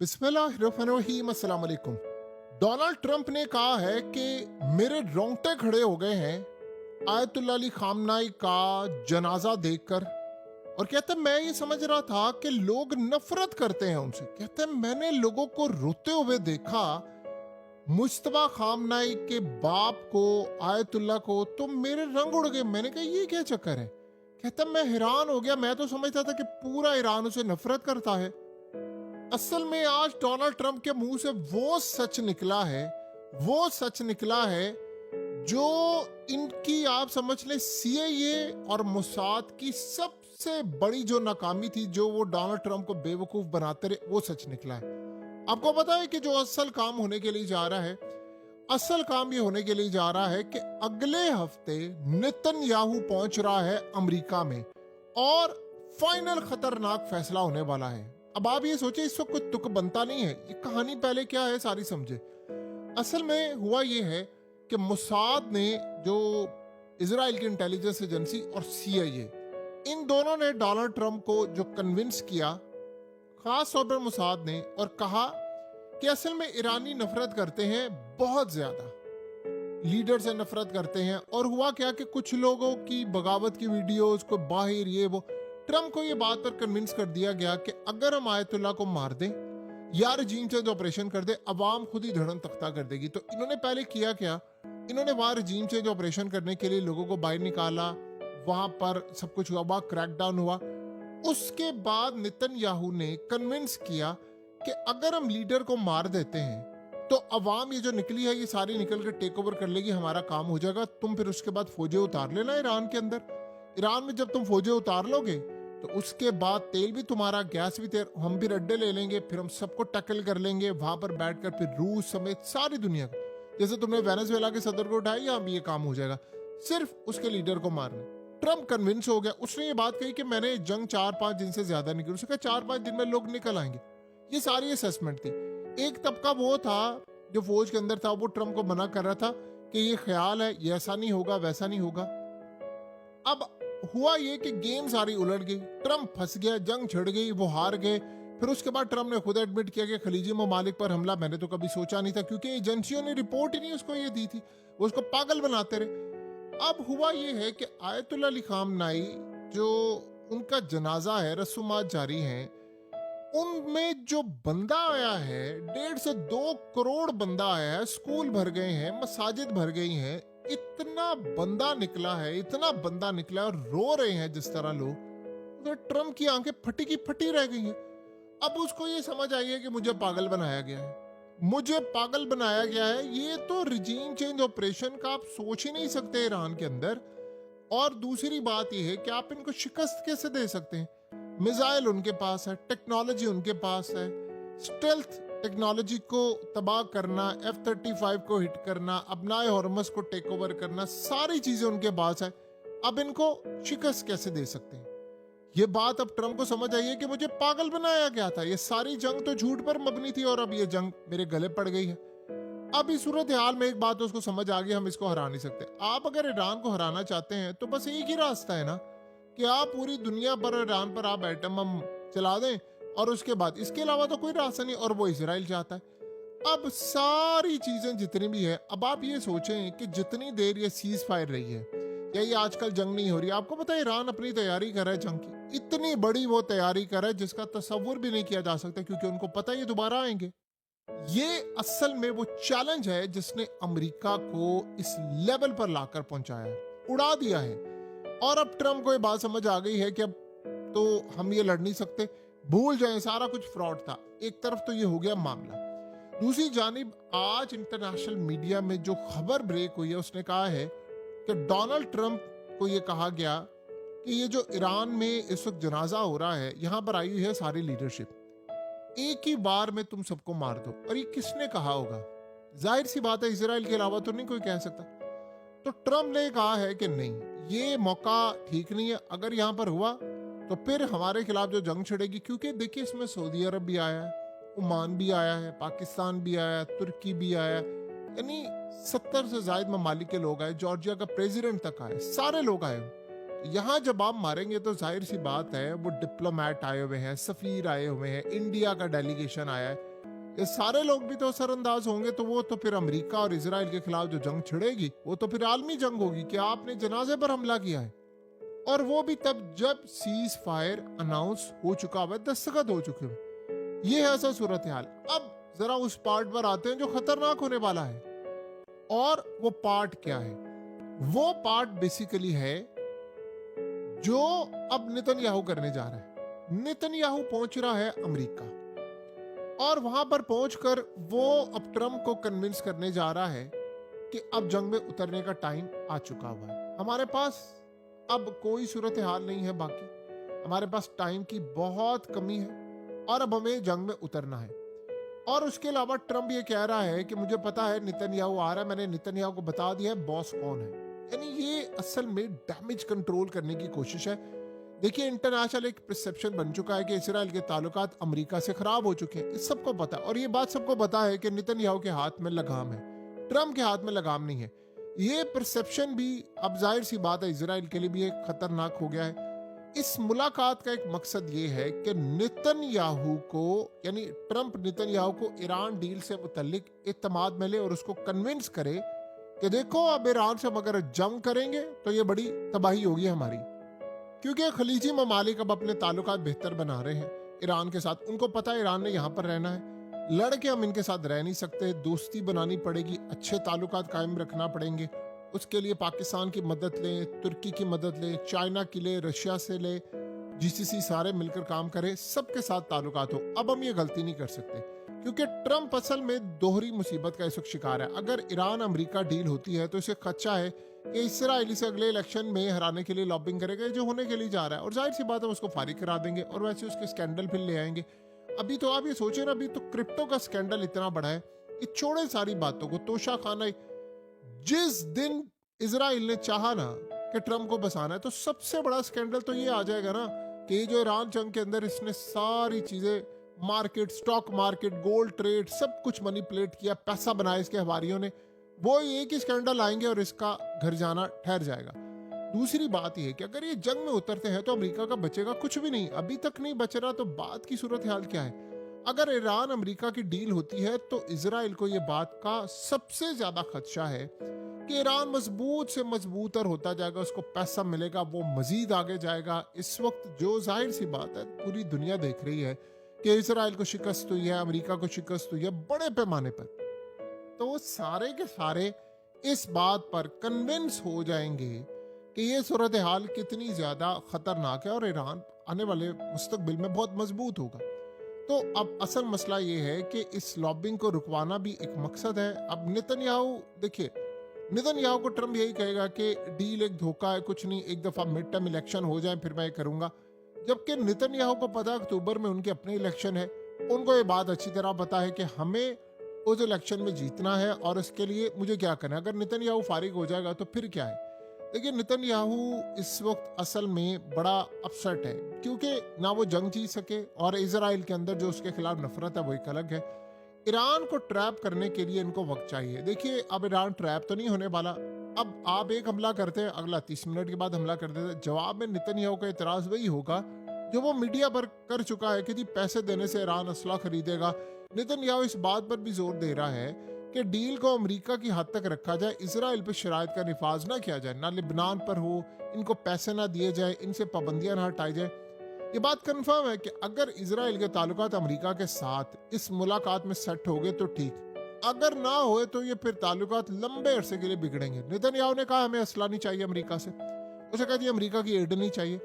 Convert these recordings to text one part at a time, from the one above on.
बिस्मिल्लाहिर्रहमानिर्रहीम, अस्सलाम वालेकुम। डोनाल्ड ट्रंप ने कहा है कि मेरे रोंगटे खड़े हो गए हैं आयतुल्लाह अली खामनाई का जनाजा देखकर। और कहते हैं मैं ये समझ रहा था कि लोग नफरत करते हैं उनसे। कहते हैं मैंने लोगों को रोते हुए देखा, मुश्तबा खामनाई के बाप को, आयतुल्लाह को, तो मेरे रंग उड़ गए। मैंने कहा ये क्या चक्कर है। कहता मैं हैरान हो गया, मैं तो समझता था कि पूरा ईरान उसे नफरत करता है। असल में आज डोनाल्ड ट्रंप के मुंह से वो सच निकला है, वो सच निकला है जो इनकी आप समझ लें सीआईए और मोसाद की सबसे बड़ी जो नाकामी थी, जो वो डोनाल्ड ट्रंप को बेवकूफ बनाते रहे, वो सच निकला है। आपको पता है कि जो असल काम होने के लिए जा रहा है, असल काम ये होने के लिए जा रहा है कि अगले हफ्ते नेतन्याहू पहुंच रहा है अमेरिका में और फाइनल खतरनाक फैसला होने वाला है। अब आप ये सोचे, इस वक्त कोई तुक बनता नहीं है, ये कहानी पहले क्या है सारी समझे। असल में हुआ ये है कि मोसाद ने, जो इजराइल की इंटेलिजेंस एजेंसी, और सीआईए, इन दोनों ने डोनाल्ड ट्रंप को जो कन्विंस किया, खास तौर पर मोसाद ने, और कहा कि असल में ईरानी नफरत करते हैं बहुत ज्यादा, लीडर से नफरत करते हैं। और हुआ क्या कि कुछ लोगों की बगावत की वीडियोस को बाहर ये वो, ट्रंप को ये बात पर कन्विंस कर दिया गया कि अगर हम आयतुल्लाह को मार दें या रजीम चेंज ऑपरेशन कर दे, अवाम खुद ही धड़न तख्ता कर देगी। तो इन्होंने पहले किया क्या, इन्होंने वहां रजीम चेंज ऑपरेशन करने के लिए लोगों को बाहर निकाला, वहां पर सब कुछ हुआ, वहां क्रैकडाउन हुआ। उसके बाद नेतन्याहू ने कन्विंस किया कि अगर हम लीडर को मार देते हैं तो अवाम ये जो निकली है ये सारी निकल कर टेक ओवर कर लेगी, हमारा काम हो जाएगा, तुम फिर उसके बाद फौजें उतार लेना ईरान के अंदर। ईरान में जब तुम फौजें उतार लोगे तो उसके बाद तेल भी तुम्हारा, गैस भी तेल, हम भी अड्डे ले लेंगे, फिर हम सबको टैकल कर लेंगे वहां पर बैठकर, फिर रूस समेत सारी दुनिया को, जैसे तुमने वेनेजुएला के सदर को उठाया, यहाँ भी ये काम हो जाएगा, सिर्फ उसके लीडर को मारना। ट्रंप कन्विंस हो गया। उसने ये बात कही कि मैंने जंग 4-5 दिन से ज्यादा नहीं की। उसने कहा 4-5 दिन में लोग निकल आएंगे। ये सारी असेसमेंट थी। एक तबका वो था जो फौज के अंदर था, वो ट्रंप को मना कर रहा था कि ये ख्याल है, ये ऐसा नहीं होगा, वैसा नहीं होगा। अब हुआ ये कि गेम सारी उलट गई, ट्रंप फंस गया, जंग छिड़ गई, वो हार गए। फिर उसके बाद ट्रंप ने खुद एडमिट किया कि खलीजी ममालिक पर हमला मैंने तो कभी सोचा नहीं था, क्योंकि एजेंसियों ने रिपोर्ट ही नहीं उसको ये दी थी, वो उसको पागल बनाते रहे। अब हुआ ये है कि आयतुल्लाह अली खामनाई, जो उनका जनाजा है, रसूमात जारी हैं, उनमें जो बंदा आया है, 1.5 से 2 करोड़ बंदा आया है, स्कूल भर गए हैं, मसाजिद भर गई हैं, इतना बंदा निकला है, इतना बंदा निकला है, और रो रहे हैं जिस तरह लोग, तो ट्रंप की आंखें फटी की फटी रह गई हैं। अब उसको ये समझ आई है कि मुझे पागल बनाया गया है, मुझे पागल बनाया गया है। ये तो रिजीम चेंज ऑपरेशन का आप सोच ही नहीं सकते ईरान के अंदर। और दूसरी बात यह है कि आप इनको शिकस्त कैसे दे सकते हैं। मिसाइल उनके पास है, टेक्नोलॉजी उनके पास है, स्टेल्थ टेक्नोलॉजी को तबाह करना, F-35 को हिट करना, अपनाए हॉर्मस को टेक ओवर करना, सारी चीजें उनके पास है। अब इनको शिकस्त कैसे दे सकते हैं। ये बात अब ट्रंप को समझ आई है कि मुझे पागल बनाया गया था, ये सारी जंग तो झूठ पर मबनी थी और अब ये जंग मेरे गले पड़ गई है। अब इस सूरत हाल में एक बात उसको समझ आ गई, हम इसको हरा नहीं सकते। आप अगर ईरान को हराना चाहते हैं तो बस एक ही रास्ता है ना, कि आप पूरी दुनिया पर, ईरान पर आप एटम बम चला दें, और उसके बाद इसके अलावा तो कोई रास्ता नहीं। और वो इजराइल चाहता है। अब सारी चीजें जितनी भी है, अब आप ये सोचें कि जितनी देर ये सीज फायर रही है या ये आजकल जंग नहीं हो रही, आपको पता है ईरान अपनी तैयारी कर रहा है जंग की, इतनी बड़ी वो तैयारी कर रहा है जिसका तस्वुर भी नहीं किया जा सकता, क्योंकि उनको पता है ये दोबारा आएंगे। ये असल में वो चैलेंज है जिसने अमेरिका को इस लेवल पर लाकर पहुंचाया है, उड़ा दिया है। और अब ट्रंप को ये बात समझ आ गई है कि अब तो हम ये लड़ नहीं सकते, भूल जाएं, सारा कुछ फ्रॉड था। एक तरफ तो ये हो गया मामला। दूसरी जानिब आज इंटरनेशनल मीडिया में जो खबर ब्रेक हुई है, उसने कहा है कि डोनाल्ड ट्रंप को ये कहा गया कि ये जो ईरान में इस वक्त जनाजा हो रहा है, यहां पर आई हुई है सारी लीडरशिप, एक ही बार में तुम सबको मार दो। और ये किसने कहा होगा? जाहिर सी बात है इजराइल के अलावा तो नहीं कोई कह सकता। तो ट्रंप ने कहा है कि नहीं, ये मौका ठीक नहीं है। अगर यहां पर हुआ तो फिर हमारे खिलाफ जो जंग छिड़ेगी, क्योंकि देखिए इसमें सऊदी अरब भी आया है, ओमान भी आया है, पाकिस्तान भी आया है, तुर्की भी आया है, यानी 70 से ज्यादा ममालिक के लोग आए, जॉर्जिया का प्रेसिडेंट तक आए, सारे लोग आए। यहाँ जब आप मारेंगे तो जाहिर सी बात है वो डिप्लोमेट आए हुए हैं, सफीर आए हुए हैं, इंडिया का डेलीगेशन आया है, ये सारे लोग भी तो असरअंदाज होंगे, तो वो तो फिर अमेरिका और इजराइल के खिलाफ जो जंग छिड़ेगी वो तो फिर आलमी जंग होगी कि आपने जनाजे पर हमला किया है। और वो भी तब जब सीज फायर अनाउंस हो चुका हुआ, दस्तखत हो चुके हुए। ये है ऐसा सूरत हाल। अब जरा उस पार्ट पर आते हैं जो खतरनाक होने वाला है। और वो पार्ट क्या है? वो पार्ट बेसिकली है जो अब नेतन्याहू करने जा रहा है। नेतन्याहू पहुंच रहा है अमेरिका, और वहां पर पहुंचकर वो अब ट्रम्प को कन्विंस करने जा रहा है कि अब जंग में उतरने का टाइम आ चुका हुआ है। हमारे पास अब कोई सूरत हाल नहीं है बाकी, हमारे पास टाइम की बहुत कमी है और अब हमें जंग में उतरना है। और उसके अलावा ट्रम्प ये कह रहा है कि मुझे पता है नेतन्याहू आ रहा है, मैंने नेतन्याहू को बता दिया है बॉस कौन है। यानी ये असल में डैमेज कंट्रोल करने की कोशिश है। देखिए, इंटरनेशनल एक परसेप्शन बन चुका है कि इसराइल के ताल्लुकात अमेरिका से खराब हो चुके हैं, इस सबको पता है। और ये बात सबको पता है कि नेतन्याहू के हाथ में लगाम है, ट्रम्प के हाथ में लगाम नहीं है। ये परसेप्शन भी अब जाहिर सी बात है इजराइल के लिए भी एक खतरनाक हो गया है। इस मुलाकात का एक मकसद ये है कि नेतन्याहू को, यानी ट्रम्प नेतन्याहू को ईरान डील से मुतल्लिक इत्तेमाद में ले और उसको कन्विंस करे कि देखो अब ईरान से हम अगर जंग करेंगे तो ये बड़ी तबाही होगी हमारी, क्योंकि खलीजी ममालिक अब अपने ताल्लुकात बेहतर बना रहे हैं ईरान के साथ। उनको पता है ईरान ने यहाँ पर रहना है, लड़के हम इनके साथ रह नहीं सकते, दोस्ती बनानी पड़ेगी, अच्छे ताल्लुकात कायम रखना पड़ेंगे। उसके लिए पाकिस्तान की मदद लें, तुर्की की मदद लें, चाइना की ले, रशिया से ले, जीसीसी सारे मिलकर काम करें, सबके साथ ताल्लुकात हो। अब हम ये गलती नहीं कर सकते, क्योंकि ट्रम्प असल में दोहरी मुसीबत का इस वक्त शिकार है। अगर ईरान अमेरिका डील होती है तो इसे खदशा है कि इसराइल से अगले इलेक्शन में हराने के लिए लॉबिंग करेगा, जो होने के लिए जा रहा है। और जाहिर सी बात है उसको फारिग करा देंगे और वैसे उसके स्कैंडल फिर ले आएंगे। अभी तो आप ये सोचे ना, अभी तो क्रिप्टो का स्कैंडल इतना बड़ा है, ये छोड़े सारी बातों को, तोशाखाना। जिस दिन इजराइल ने चाहा ना कि ट्रम्प को बसाना है, तो सबसे बड़ा स्कैंडल तो ये आ जाएगा ना कि ये जो ईरान जंग के अंदर इसने सारी चीजें, market, stock market, gold trade, सब कुछ मैनिपुलेट किया, पैसा बनाया इसके हवारियों ने, वो एक ही स्कैंडल आएंगे और इसका घर जाना ठहर जाएगा। दूसरी बात यह है कि अगर ये जंग में उतरते हैं तो अमेरिका का बचेगा कुछ भी नहीं, अभी तक नहीं बच रहा, तो बात की सूरत हाल क्या है? अगर ईरान अमेरिका की डील होती है तो इजराइल को यह बात का सबसे ज्यादा खदशा है कि ईरान मजबूत से मजबूत और होता जाएगा, उसको पैसा मिलेगा, वो मजीद आगे जाएगा। इस वक्त जो जाहिर सी बात है पूरी दुनिया देख रही है कि इजराइल को शिकस्त हुई है, अमेरिका को शिकस्त हुई है बड़े पैमाने पर, तो वो सारे के सारे इस बात पर कन्विंस हो जाएंगे कि ये सूरत हाल कितनी ज्यादा खतरनाक है और ईरान आने वाले मुस्तकबिल में बहुत मजबूत होगा। तो अब असल मसला ये है कि इस लॉबिंग को रुकवाना भी एक मकसद है। अब नेतन्याहू, देखिए, नेतन्याहू को ट्रम्प यही कहेगा कि डील एक धोखा है, कुछ नहीं, एक दफा मिड टर्म इलेक्शन हो जाए फिर मैं ये करूंगा। जबकि नेतन्याहू को पता है अक्टूबर में उनके अपने इलेक्शन है, उनको ये बात अच्छी तरह पता है कि हमें उस इलेक्शन में जीतना है और उसके लिए मुझे क्या करना है। अगर नेतन्याहू फारिग हो जाएगा तो फिर क्या है? देखिए, नेतन्याहू इस वक्त असल में बड़ा अपसेट है, क्योंकि ना वो जंग जीत सके और इजराइल के अंदर जो उसके खिलाफ नफरत है वो एक अलग है। ईरान को ट्रैप करने के लिए इनको वक्त चाहिए। देखिए, अब ईरान ट्रैप तो नहीं होने वाला। अब आप एक हमला करते हैं, अगला 30 मिनट के बाद हमला कर देते हैं। जवाब में नेतन्याहू का इतराज वही होगा जो वो मीडिया पर कर चुका है कि जी पैसे देने से ईरान असला खरीदेगा। नेतन्याहू इस बात पर भी जोर दे रहा है कि डील को अमेरिका की हद तक रखा जाए, इजराइल पर शराइत का निफाज ना किया जाए, ना लिबनान पर हो, इनको पैसे ना दिए जाए, इनसे पाबंदियां ना हटाई जाए। ये बात कंफर्म है कि अगर इजराइल के ताल्लुकात अमेरिका के साथ इस मुलाकात में सेट हो गए तो ठीक, अगर ना हुए तो ये फिर ताल्लुकात लंबे अरसे के लिए बिगड़ेंगे। नेतन्याहू ने कहा हमें असला नहीं चाहिए अमेरिका से, उसे कहा अमेरिका की एड नहीं चाहिए,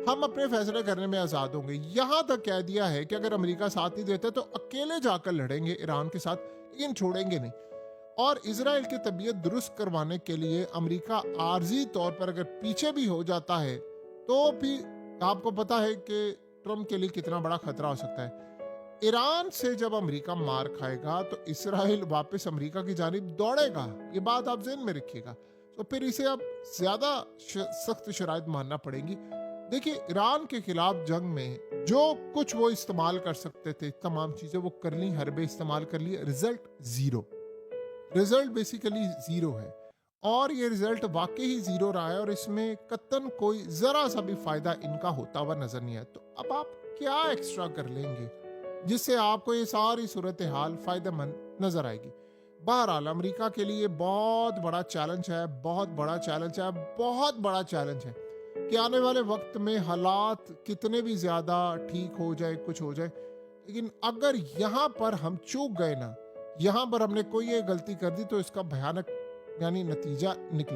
हम अपने फैसले करने में आजाद होंगे। यहां तक कह दिया है कि अगर अमेरिका साथ नहीं देता तो अकेले जाकर लड़ेंगे ईरान के साथ, लेकिन छोड़ेंगे नहीं। और इजराइल की तबीयत दुरुस्त करवाने के लिए अमेरिका आर्जी तौर पर अगर पीछे भी हो जाता है तो भी आपको पता है कि ट्रम्प के लिए कितना बड़ा खतरा हो सकता है। ईरान से जब अमेरिका मार खाएगा तो इसराइल वापस अमेरिका की जानिब दौड़ेगा, ये बात आप ज़हन में रखिएगा। तो फिर इसे अब ज्यादा सख्त शराइत मानना पड़ेगी। देखिए, ईरान के खिलाफ जंग में जो कुछ वो इस्तेमाल कर सकते थे, तमाम चीजें वो कर ली, हरबे इस्तेमाल कर लिए, result zero. Result basically zero है और ये रिजल्ट वाकई ही जीरो रहा है और इसमें कतन कोई जरा सा भी फायदा इनका होता हुआ नजर नहीं आया। तो अब आप क्या एक्स्ट्रा कर लेंगे? जिससे आपको ये सारी सूरत हाल फायदेमंद नजर आएगी। बहरहाल अमेरिका के लिए बहुत बड़ा चैलेंज है, बहुत बड़ा चैलेंज है, बहुत बड़ा चैलेंज है कि आने वाले वक्त में हालात कितने भी ज्यादा ठीक हो जाए, कुछ हो जाए, लेकिन अगर यहाँ पर हम चूक गए ना, यहाँ पर हमने कोई ये गलती कर दी, तो इसका भयानक यानी नतीजा निकले।